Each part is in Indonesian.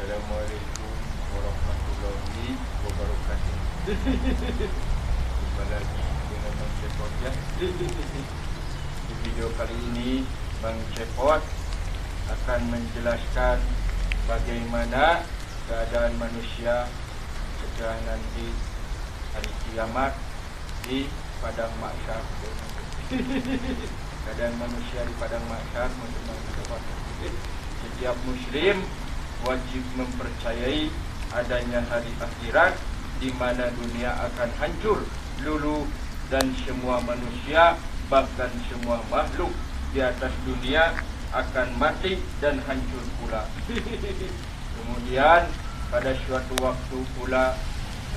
Assalamualaikum warahmatullahi wabarakatuh. Jumpa lagi dengan Bang Cepot ya. Di video kali ini Bang Cepot akan menjelaskan bagaimana keadaan manusia setelah nanti hari kiamat di padang mahsyar. Keadaan manusia di padang mahsyar menurut Bang Cepot. Setiap muslim wajib mempercayai adanya hari akhirat di mana dunia akan hancur luluh dan semua manusia bahkan semua makhluk di atas dunia akan mati dan hancur pula. Kemudian pada suatu waktu pula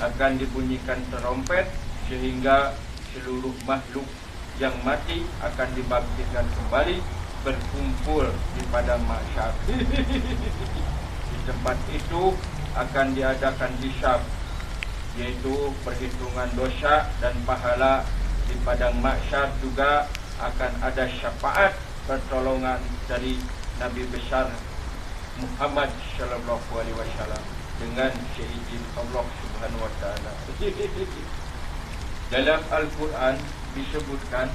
akan dibunyikan terompet sehingga seluruh makhluk yang mati akan dibangkitkan kembali berkumpul di padang mahsyar. Di tempat itu akan diadakan hisab, yaitu perhitungan dosa dan pahala. Di padang mahsyar juga akan ada syafaat pertolongan dari Nabi besar Muhammad sallallahu alaihi wasallam dengan seizin Allah Subhanahu wa taala. Dalam Al-Quran disebutkan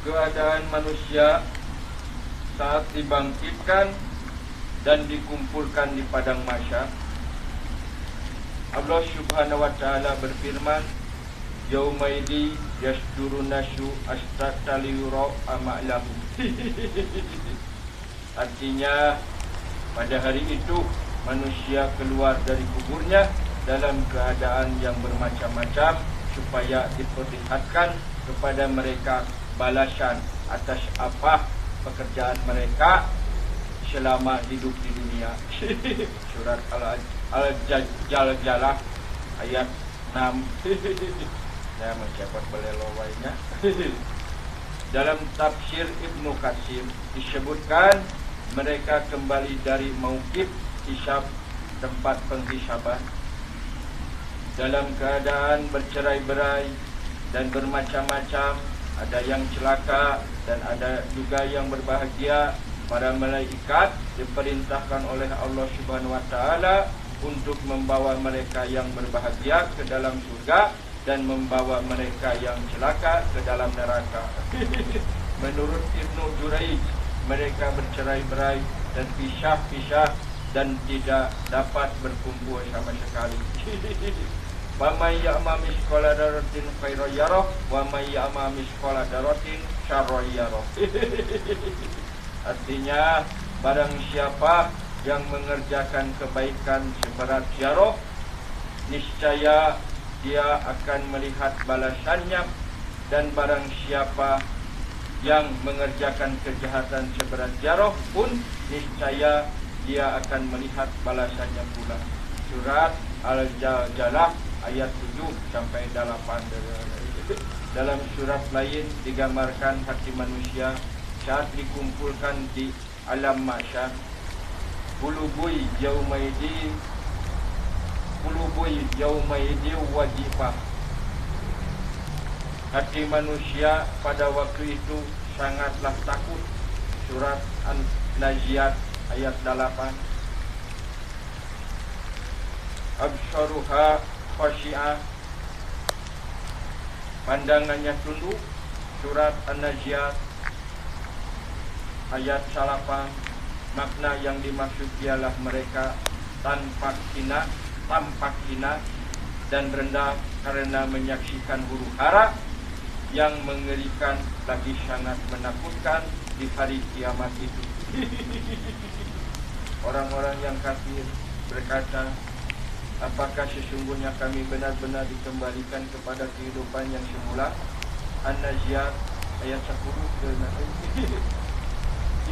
keadaan manusia saat dibangkitkan dan dikumpulkan di padang mahsyar. Allah Subhanahu wa taala berfirman, "Yaumaidi yasdurun nasu astata liyura a'malahum." Artinya pada hari itu manusia keluar dari kuburnya dalam keadaan yang bermacam-macam supaya diperlihatkan kepada mereka balasan atas apa pekerjaan mereka selama hidup di dunia. Surat Al-Jaljalah ayat 6. Saya mencatat belelowainya. Dalam tafsir Ibnu Katsir disebutkan mereka kembali dari mauqif hisab, tempat penghisaban, dalam keadaan bercerai-berai dan bermacam-macam. Ada yang celaka dan ada juga yang berbahagia. Para malaikat diperintahkan oleh Allah Subhanahu wa taala untuk membawa mereka yang berbahagia ke dalam surga dan membawa mereka yang celaka ke dalam neraka. Menurut Ibnu Jurayj, mereka bercerai-berai dan pisah-pisah dan tidak dapat berkumpul sama sekali. Wa may ya'mal mithqala dzarratin khairan yarah wa may ya'mal mithqala dzarratin syarran yarah. Artinya barang siapa yang mengerjakan kebaikan seberat zarah, niscaya dia akan melihat balasannya, dan barang siapa yang mengerjakan kejahatan seberat zarah pun niscaya dia akan melihat balasannya pula. Surat Al-Jaljalah ayat 7 sampai 8. Dalam surat lain digambarkan hati manusia saat dikumpulkan di alam mahsyar. Qulubul yaumaidi wajifah. Hati manusia pada waktu itu sangatlah takut. Surat An-Naziat ayat 8. Absaruha khasyi'ah, pandangannya tunduk. Surat An-Naziat ayat 8. Makna yang dimaksud ialah mereka tampak hina dan rendah karena menyaksikan huru hara yang mengerikan lagi sangat menakutkan di hari kiamat itu. Orang-orang yang kafir berkata, apakah sesungguhnya kami benar-benar dikembalikan kepada kehidupan yang semula? An-Naziat ayat 10.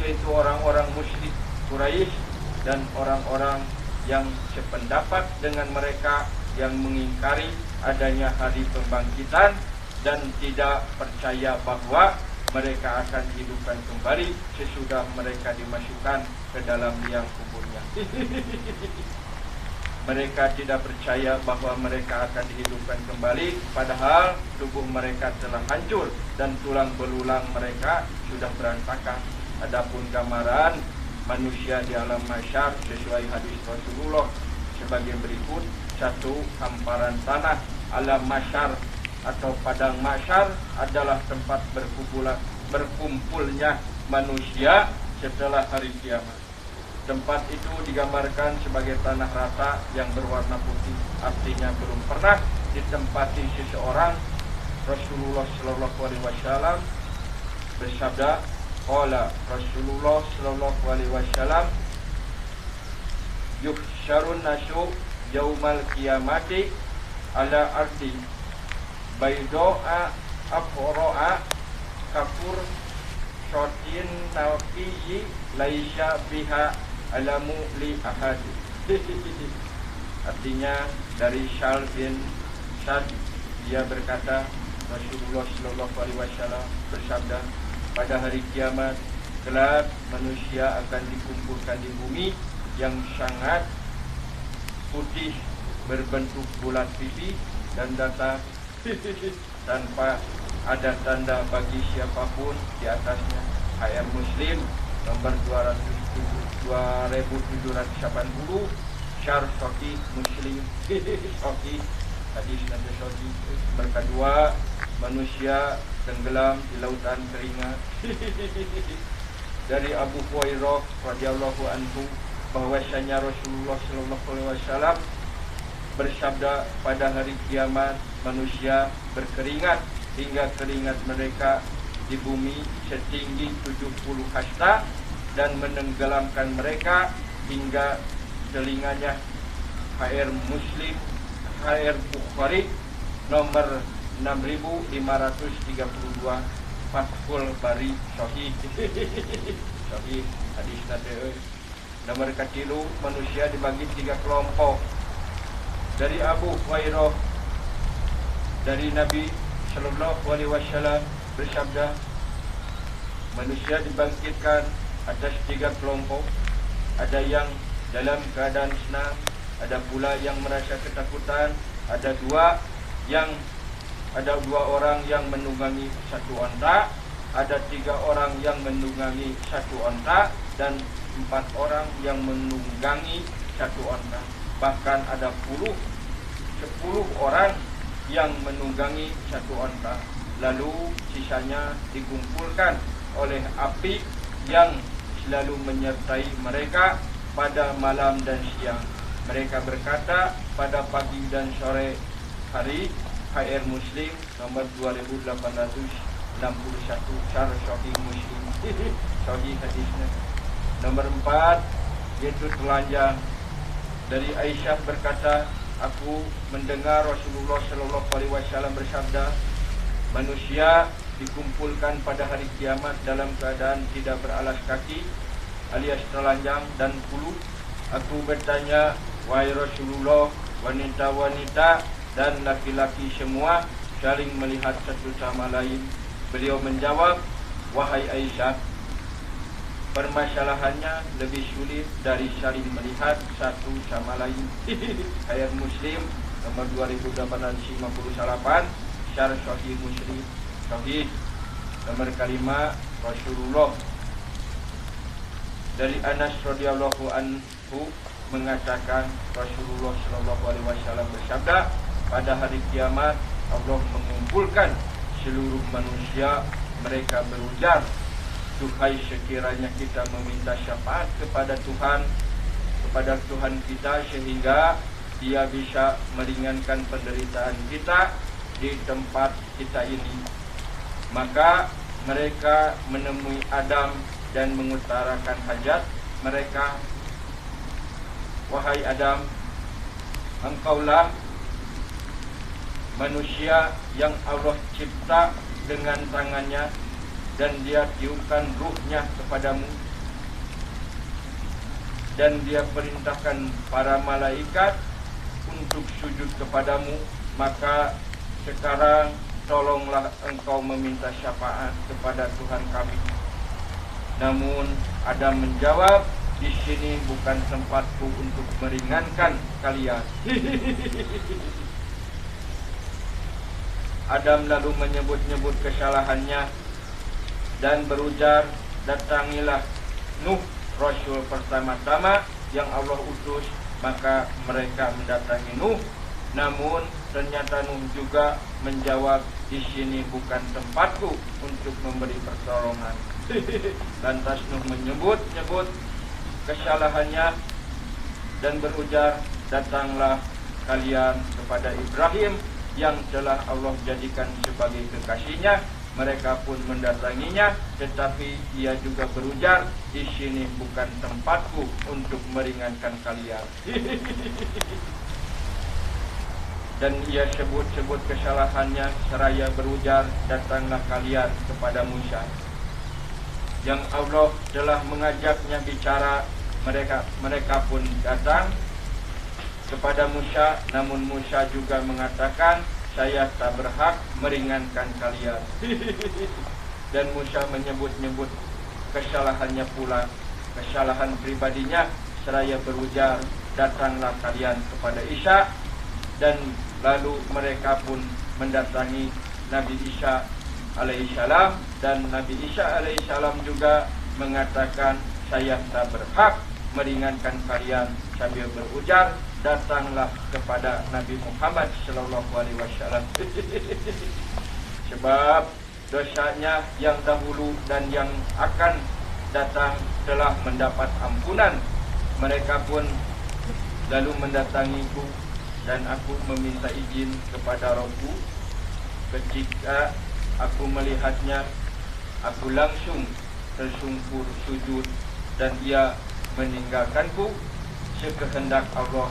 Yaitu orang-orang musyrik Quraisy dan orang-orang yang sependapat dengan mereka yang mengingkari adanya hari pembangkitan dan tidak percaya bahwa mereka akan dihidupkan kembali sesudah mereka dimasukkan ke dalam liang kuburnya. Mereka tidak percaya bahwa mereka akan dihidupkan kembali, padahal tubuh mereka telah hancur dan tulang belulang mereka sudah berantakan. Adapun gambaran manusia di alam mahsyar sesuai hadis Rasulullah sebagai berikut. 1. Hamparan tanah. Alam mahsyar atau padang mahsyar adalah tempat berkumpulnya manusia setelah hari kiamat. Tempat itu digambarkan sebagai tanah rata yang berwarna putih, artinya belum pernah ditempati seseorang. Rasulullah Shallallahu Alaihi Wasallam bersabda, qala Rasulullah Shallallahu Alaihi Wasallam, yuhsyarun nasu yaumal qiyamati ala ardi baydoa afro'a kafur shotin nafiyi laisha biha alamu li ahad. Artinya dari Syal bin Sad, dia berkata, Rasulullah Shallallahu Alaihi Wasallam bersabda, pada hari kiamat kelak manusia akan dikumpulkan di bumi yang sangat putih berbentuk bulat pipi dan datar tanpa ada tanda bagi siapapun di atasnya. Ayat Muslim nomor 2780, Syarh Sahih Muslim. Sahih hadis Nabi Sahih. Berkedua, manusia tenggelam di lautan keringat. Dari Abu Hurairah radhiyallahu anhu bahwasanya Rasulullah sallallahu alaihi wasallam bersabda, pada hari kiamat manusia berkeringat hingga keringat mereka di bumi setinggi 70 hasta dan menenggelamkan mereka hingga telinganya. HR Muslim, HR Bukhari nomor 6532, Fathul Bari Sahih. Sahih hadis Nabi. Nomor ketiga, manusia dibagi 3 kelompok. Dari Abu Hurairah dari Nabi Sallallahu Alaihi Wasallam bersabda, manusia dibangkitkan atas 3 kelompok. Ada yang dalam keadaan senang, ada pula yang merasa ketakutan, ada dua orang yang menunggangi 1 onta, ada 3 orang yang menunggangi 1 onta, dan 4 orang yang menunggangi 1 onta. Bahkan ada 10 orang yang menunggangi 1 onta. Lalu sisanya dikumpulkan oleh api yang selalu menyertai mereka pada malam dan siang. Mereka berkata pada pagi dan sore hari. HR Muslim nomor 2861, Syarh Sahih Muslim. Sahih hadisnya. Nomor 4 yaitu telanjang. Dari Aisyah berkata, aku mendengar Rasulullah Shallallahu Alaihi Wasallam bersabda, manusia dikumpulkan pada hari kiamat dalam keadaan tidak beralas kaki alias telanjang dan kulu. Aku bertanya, wahai Rasulullah, wanita-wanita dan laki-laki semua saling melihat satu sama lain. Beliau menjawab, wahai Aisyah, permasalahannya lebih sulit dari saling melihat satu sama lain. Ayat Muslim nomor 2858, Syarh Sahih Muslim. Sahih. Nomor kelima, Rasulullah dari Anas radhiyallahu anhu mengatakan, Rasulullah sallallahu alaihi wasallam bersabda, pada hari kiamat Allah mengumpulkan seluruh manusia. Mereka berujar, duhai sekiranya kita meminta syafaat kepada Tuhan kita sehingga Dia bisa meringankan penderitaan kita di tempat kita ini. Maka mereka menemui Adam dan mengutarakan hajat mereka. Wahai Adam, engkaulah manusia yang Allah cipta dengan tangannya dan Dia tiupkan ruhnya kepadamu, dan Dia perintahkan para malaikat untuk sujud kepadamu. Maka sekarang tolonglah engkau meminta syafaat kepada Tuhan kami. Namun Adam menjawab, di sini bukan tempatku untuk meringankan kalian. Adam lalu menyebut-nyebut kesalahannya dan berujar, datangilah Nuh Rasul pertama-tama yang Allah utus, maka mereka mendatangi Nuh. Namun ternyata Nuh juga menjawab, di sini bukan tempatku untuk memberi pertolongan. Lantas Nuh menyebut kesalahannya dan berujar, datanglah kalian kepada Ibrahim yang telah Allah jadikan sebagai kekasihnya. Mereka pun mendatanginya, tetapi ia juga berujar, di sini bukan tempatku untuk meringankan kalian. Dan ia sebut-sebut kesalahannya seraya berujar, datanglah kalian kepada Musa yang Allah telah mengajaknya bicara. Mereka pun datang kepada Musa, namun Musa juga mengatakan, saya tak berhak meringankan kalian. Dan Musa menyebut-nyebut kesalahannya pula, kesalahan pribadinya, seraya berujar, datanglah kalian kepada Isa. Dan lalu mereka pun mendatangi Nabi Isa alaihissalam, dan Nabi Isa alaihissalam juga mengatakan, saya tak berhak meringankan kalian, sambil berujar, datanglah kepada Nabi Muhammad sallallahu alaihi wasallam. Sebab dosanya yang dahulu dan yang akan datang telah mendapat ampunan. Mereka pun lalu mendatangiku, dan aku meminta izin kepada Rabbku. Ketika aku melihatnya, aku langsung tersungkur sujud, dan ia meninggalkanku sekehendak Allah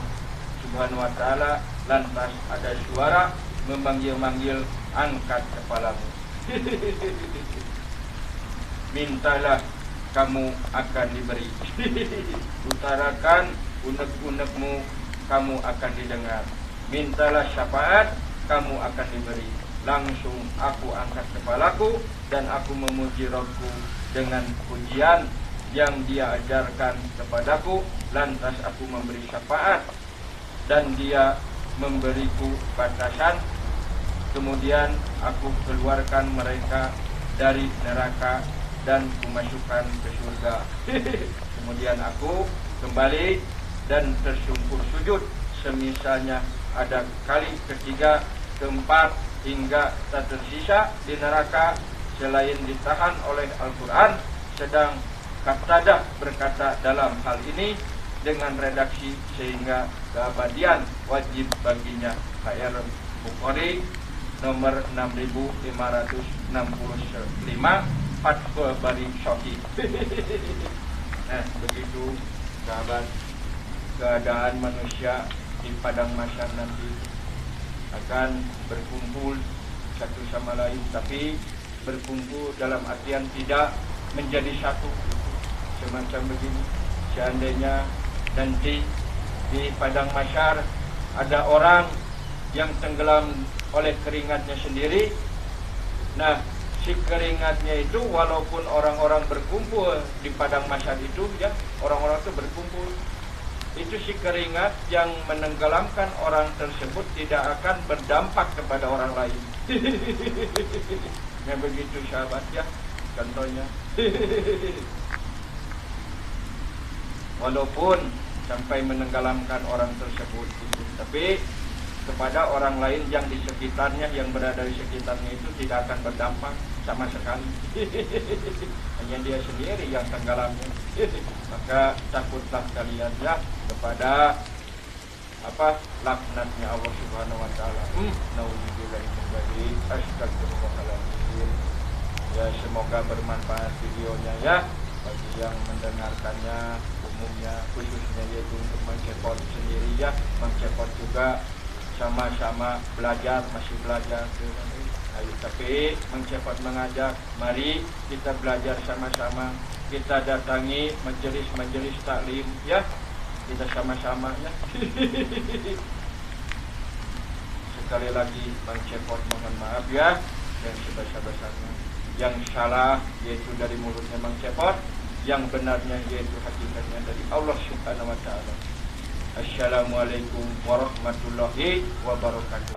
Subhanahu wa ta'ala. Lantas ada suara memanggil-manggil, angkat kepalamu. Mintalah, kamu akan diberi. Utarakan unek-unekmu, kamu akan didengar. Mintalah syafaat, kamu akan diberi. Langsung aku angkat kepalaku, dan aku memuji Rabbku dengan pujian yang dia ajarkan kepadaku. Lantas aku memberi syafaat, dan dia memberiku batasan. Kemudian aku keluarkan mereka dari neraka, dan kumasukkan ke surga. Kemudian aku kembali dan tersungkur sujud, semisalnya ada kali ketiga, keempat, hingga tak tersisa di neraka selain ditahan oleh Al-Quran. Sedang Qatadah berkata dalam hal ini dengan redaksi sehingga keabadian wajib baginya. HR Bukhari nomor 6565, Fathul Bari Sahih. Nah, begitu sahabat, keadaan manusia di padang mahsyar nanti akan berkumpul satu sama lain, tapi berkumpul dalam artian tidak menjadi satu, semacam begini. Seandainya nanti di padang mahsyar ada orang yang tenggelam oleh keringatnya sendiri, nah si keringatnya itu walaupun orang-orang berkumpul di padang mahsyar itu, ya orang-orang itu berkumpul, itu si keringat yang menenggelamkan orang tersebut tidak akan berdampak kepada orang lain. Ya begitu sahabat, ya contohnya. Walaupun sampai menenggelamkan orang tersebut itu, tapi kepada orang lain yang di sekitarnya, yang berada di sekitarnya itu tidak akan berdampak sama sekali. Hanya dia sendiri yang tenggelamnya. Maka takutlah kalian ya kepada laknatnya Allah Subhanahu wa taala. Nauzubillahi min dzalik. Astagfirullahaladzim. Ya, semoga bermanfaat videonya ya bagi yang mendengarkannya, umumnya khususnya yaitu untuk Mengcepot sendiri ya. Mengcepot juga sama-sama belajar, masih belajar. Ayo, tapi Mengcepot mengajak, mari kita belajar sama-sama. Kita datangi majelis-majelis taklim ya. Kita sama-sama ya. Sekali lagi Mengcepot mohon maaf ya yang sebesar-besarnya. Yang salah yaitu dari mulutnya Mengcepot, yang benarnya yaitu hakikatnya dari Allah Subhanahu wa taala. Assalamualaikum warahmatullahi wabarakatuh.